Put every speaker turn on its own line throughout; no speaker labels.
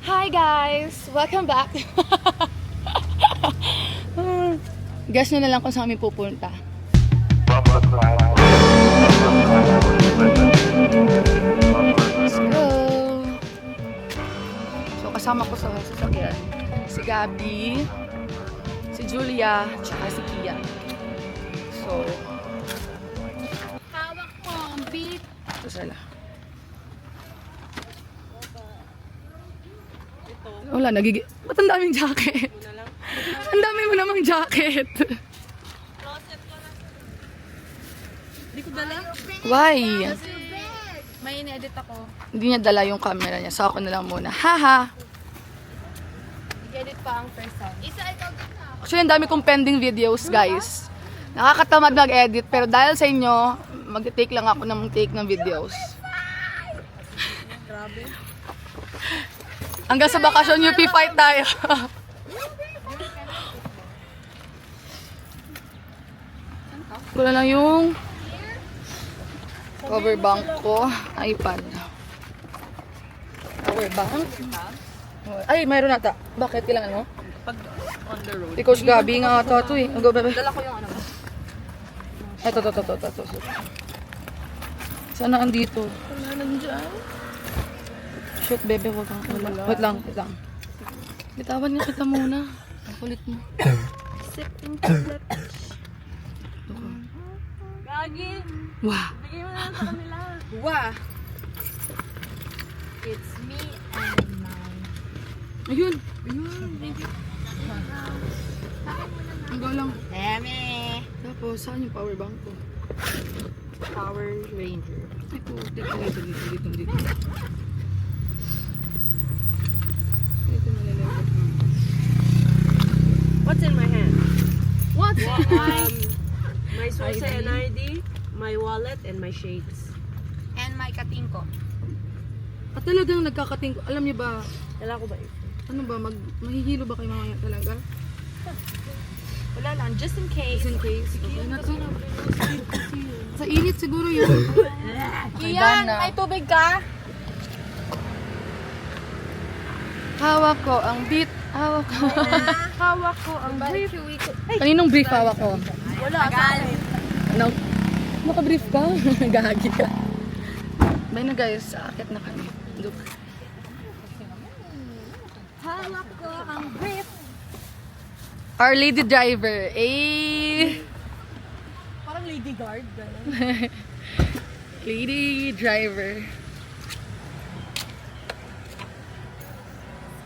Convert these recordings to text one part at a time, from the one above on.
Hi guys! Welcome back! Guess nyo na lang kung saan kami pupunta. Let's go! So kasama ko sa sasakyan si Gabi, si Julia, tsaka si Kia. So, hawak ko ang beat. Ito sila. Wala, nagiging... Ba't ang daming jacket? Ang dami mo namang jacket.
Hindi ko dala.
Why?
May in-edit ako.
Hindi niya dala yung camera niya. So ako na lang muna. Haha!
I-edit pa ang first time. Isa ikaw din na.
Actually, ang dami kong pending videos, guys. Nakakatamad mag-edit. Pero dahil sa inyo, mag-take lang ako ng take ng videos.
Grabe.
Hanggang sa bakasyon, UP fight tayo. Ko na lang yung power bank ko. iPad. Power bank? Ay, mayroon nata. Bakit? Kailangan mo?
Pag on the road.
Si Coach Gabi nga ata ito eh.
Dala ko yung ano.
Ito. Sana andito.
Wala nandiyan.
Shoot, bebe, wag kang wala. Wait lang. Bitawan nga kita muna. Ang kulit mo.
Sipping flip. Gagi.
Wah!
Bigay mo na lang sa kanila. Wah. It's me and mine.
Ayun!
Thank you.
Ang galang.
Eme.
Tapos, saan yung power bank ko?
Power Ranger.
Ay, putik. Dito. Ito nalilipot mo.
What's in my hand?
What?
My social and ID, my wallet, and my shades.
And my katingko.
At talagang nagkakating ko. Alam niyo ba,
Kailan ko ba ito?
ano ba, mahihilo ba kayo mamaya talaga?
Wala lang, just in case.
Just in case. Okay na to. Sa init siguro yun.
Kian, may tubig ka?
Hawak ko ang beat. Hawak ko.
Hawak ko ang brief.
Kaninong brief hawak ko?
Wala, galit.
Ano? Naka-brief ka? Gagi ka. Bye na guys, aakit na kami. Look.
Hawak ko ang brief.
Our lady driver, eh.
Parang lady guard. Gano'n.
Lady driver.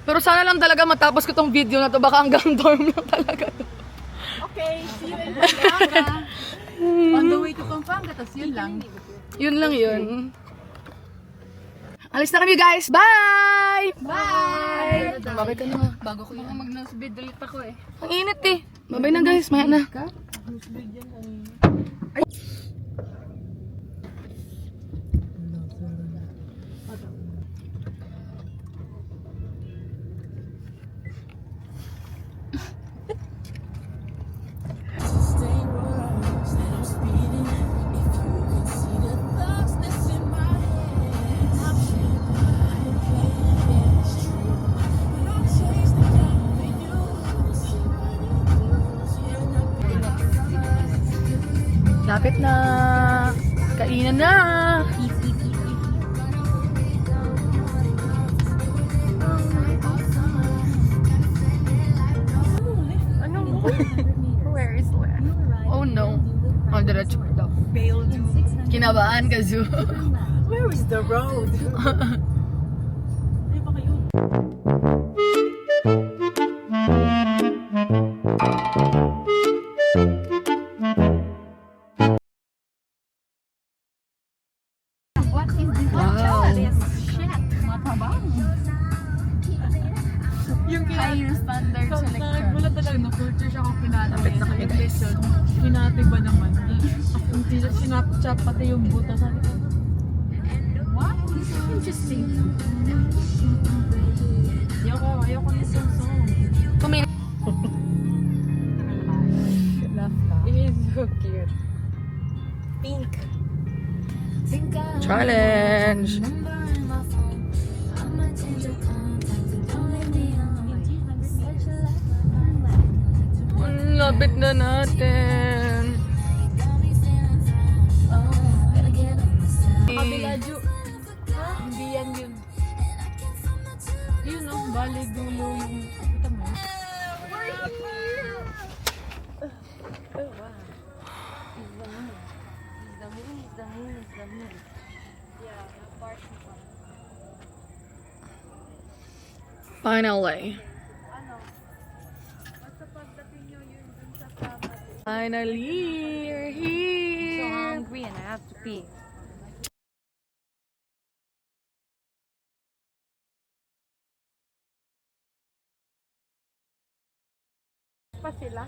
Pero sana lang talaga matapos ko tong video na to. Baka hanggang dorm lang talaga to.
Okay, see you in Pampanga. On the way to Pampanga, tapos yun lang.
Yun lang yun. Alis na kami guys. Bye!
Bye!
Babay ka na nga.
Bago ko yung mag-nose bed, dalit ako eh.
Ang init eh. Babay na guys. Maya na. Lapit na. Kainan na.
Where is where?
Oh no. Oh, diretso ko daw. Kinabahan ka, Zu.
Where is the road? Ay, baka yun.
What is this?
Wow.
Shit, matabang.
Yung
Higher standard selection.
Nagulat talaga, no-culture siya kung pinatay.
Lapit na kami, guys.
Pinatay ba naman? Yung sinap-chap pati yung buto. Sabi ko,
What? This is interesting.
ayoko nito yung song.
Kumin.
It is so cute. Pink.
Challenge. Malapit na natin.
Kabila, Ju. Ha? Hindi yan yun. Yun, no? Bali, dulo yung... Kita mo.
Finally. Finally, you're here.
So hungry and I have to pee. Pa sila?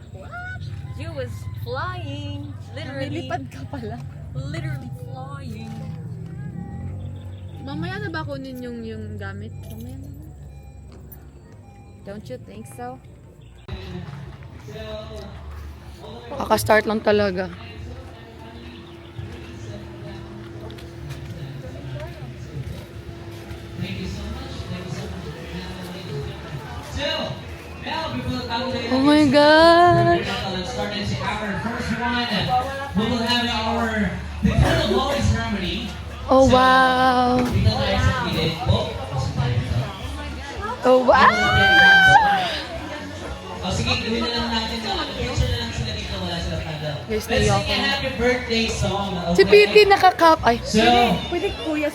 You was flying. Literally.
Nilipad ka pala.
Literally flying.
Mamaya na ba kunin yung gamit? Mamaya na. Don't you think so?
Kaka-start lang talaga. Oh my God!
Let's start into our first one. We will have our the lowest ceremony.
Oh wow! Oh wow!
Oh, sige, gawin na lang natin. Picture na lang sila dito. Wala sila tagal.
Guys,
Let's sing
naiyak
a happy birthday song.
Si
Okay?
Piti nakakap. Ay,
So,
Pwede kuya.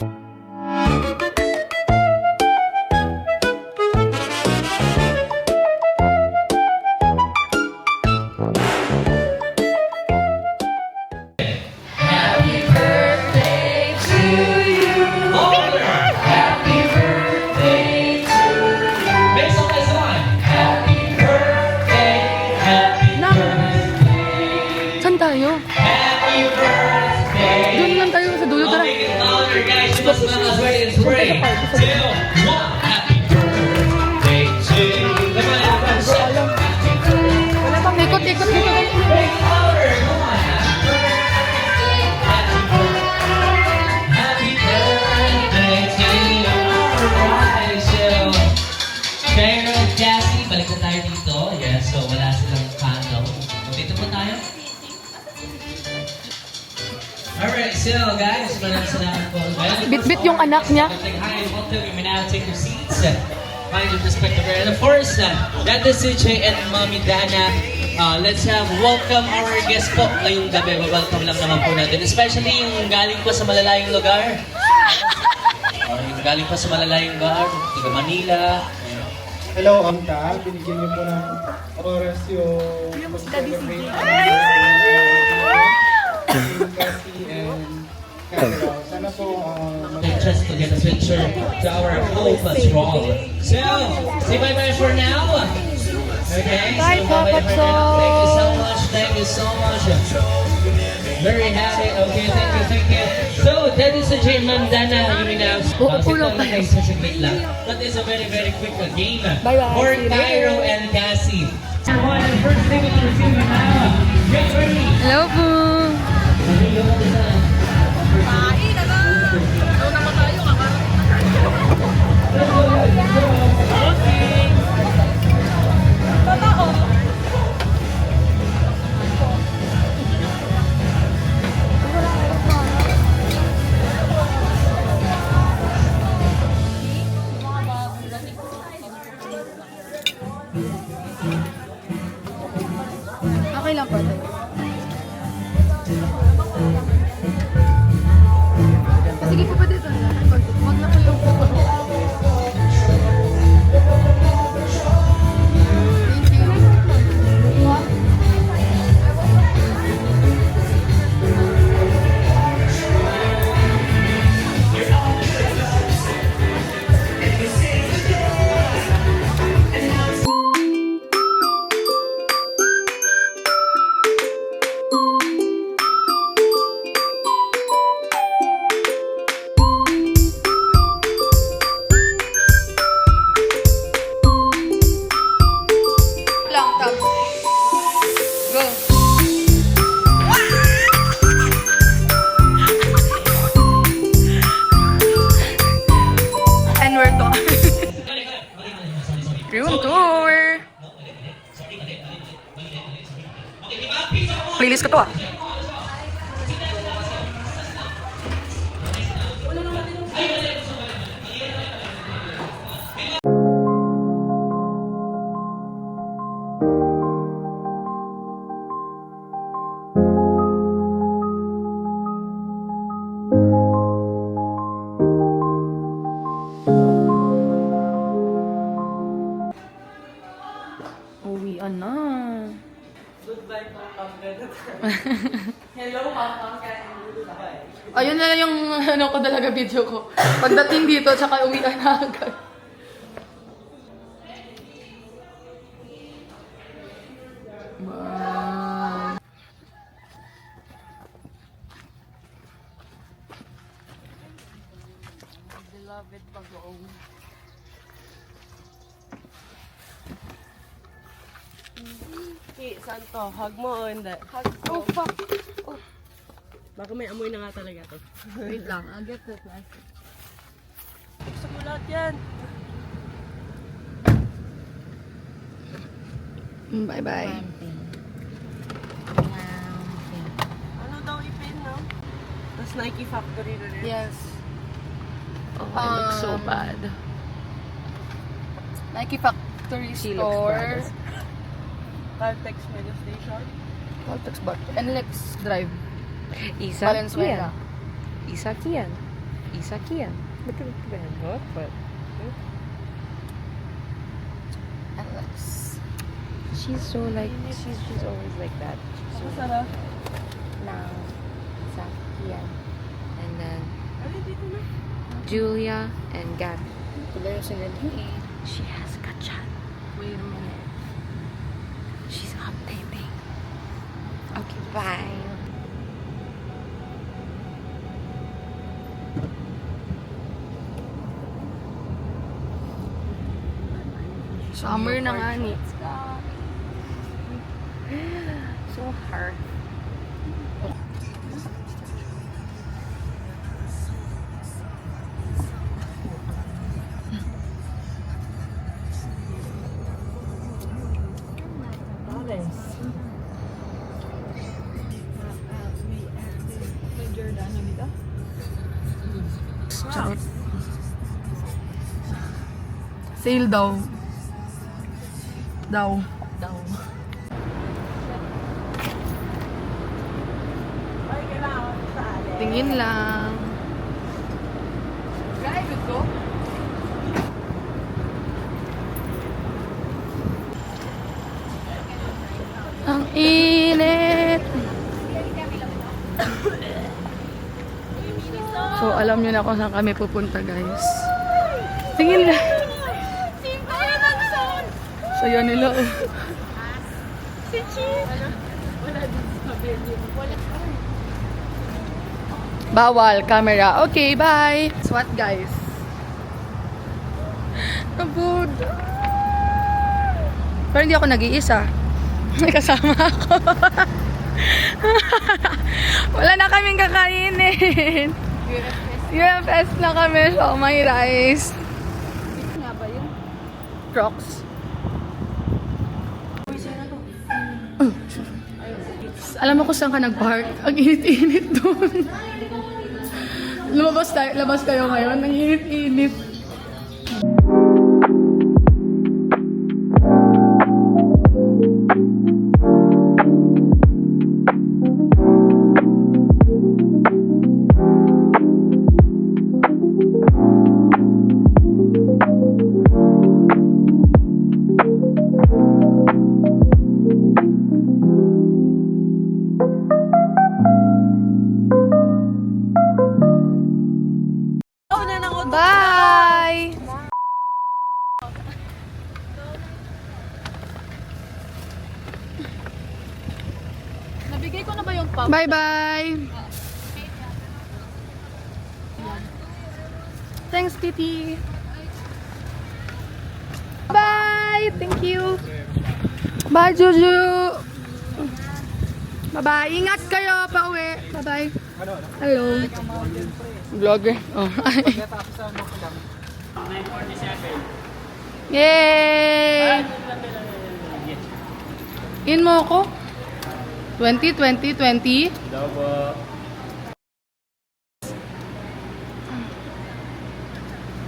louder. Happy birthday to you. Make some noise, come on. Happy birthday. Happy birthday.
saan tayo?
Happy birthday.
Doon lang tayo sa dulo.
I'll
Tara.
make it louder, guys. You must smell us ready. It's 3, 2, 1. Happy birthday to you. Come on, everybody.
Wala pang ikot, ikot, ikot.
Make it louder. Come on. Happy birthday to you. Alright, so Pero Cassie, balik na tayo dito. Yes, so wala silang candle. So dito po tayo. Alright, so guys, maraming salamat po.
Bit-bit yung anak niya.
Hi and welcome. You may now take your seats. Find your respective area. And of course, Dad CJ and Mommy Dana, let's have welcome our guest po ngayong gabi. Welcome lang naman po natin. Especially yung galing pa sa malalayong lugar. Yung galing pa sa malalayong lugar, taga Manila.
Hello, Amta. Binigyan niyo po ng oras yung mag-celebrate Cassie and Carol. Sana po
Just to get a picture to our whole patrol. So, say bye-bye for now. Okay?
Bye,
so bye-bye for now.
Papa
Thank you so much. Thank you so much. Very happy. Okay, thank you, thank you. So, that is a J. Mandana. You may now.
Upo lang tayo.
That is a very, very quick game
Bye-bye.
for
See you
Cairo
later.
and Cassie. One, and first thing we'll receive now. Get ready.
Hello po. Okay lang po. Sige po pa dito. Wag na po yung po. Thank you. Lang tap. Go. And we're done. Room tour. Miss ko to ah. Uwian na.
Hello, Papa.
Ayun na lang yung ano ko talaga video ko. Pagdating dito, tsaka uwian na agad. Bye. Beloved Bagong.
Saan to? Hug mo o hindi?
Oh, fuck.
Baka may amoy na nga talaga to.
Wait lang, I'll get the plastic.
Gusto mo lahat yan.
Bye-bye.
Ano daw ipin, no? Tapos Nike Factory na rin.
Yes.
Oh,
I look so bad. Nike Factory Store.
Caltex Media Station.
Caltex Bar. NLEX Drive.
Isa
Valenzuela.
Isa kian. Isa kian. Betul betul. What?
NLEX.
She's so like she's always like that. She's so
Masarap.
now Isa kian. And then
Ano dito na?
Julia and Gab.
Tuloy yung sinilhi.
She has kachat.
Wait a minute.
She's updating. Okay, bye.
Summer na nga ni.
So hard.
Charot. Sale daw. Daw.
Ay, kailangan sa alin.
Tingin lang.
Drive ko.
Ang init. So, alam nyo na kung saan kami pupunta, guys. Tingin lang. So, yun nila. Oh. Bawal, camera. Okay, bye. SWAT, guys. Kabud. Pero hindi ako nag-iisa. May kasama ako. Wala na kaming kakainin. UFS na kami. So, may rice. Nga ba yun? Crocs. Alam mo kung saan ka nag-park? Ang init-init doon. Labas kayo ngayon. Ang init-init. Bye!
Nabigay ko na ba yung pop?
Bye-bye! Thanks, Titi! Bye! Thank you! Bye, Juju! Bye-bye! Ingat kayo pa uwi! Bye-bye! Hello! Vlogger! Oh. Yay! In mo ako? 20.
Daw po.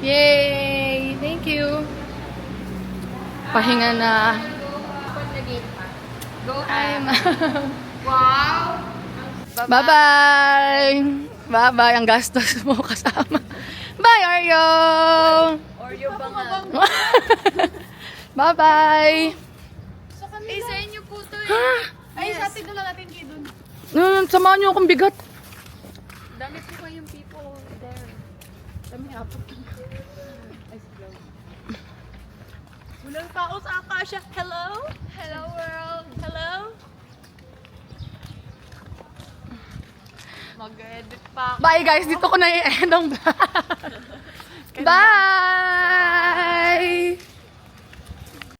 Yay! Thank you. Pahinga na. Hi, ma'am.
Wow!
Bye-bye! Bye-bye! Ang gastos mo kasama. Bye, Aryo!
Oreo ba nga?
Bye-bye!
Eh, sa inyo po to eh.
Ha?
Ay, sa atin na lang natin kayo dun.
Samahan niyo akong bigat.
Dami po kayong people there. Dami apo. Walang tao sa Akasha. Hello? Hello world. Hello? Mag-edit pa ako.
Bye, guys! Dito ko na i-end ang vlog. Bye!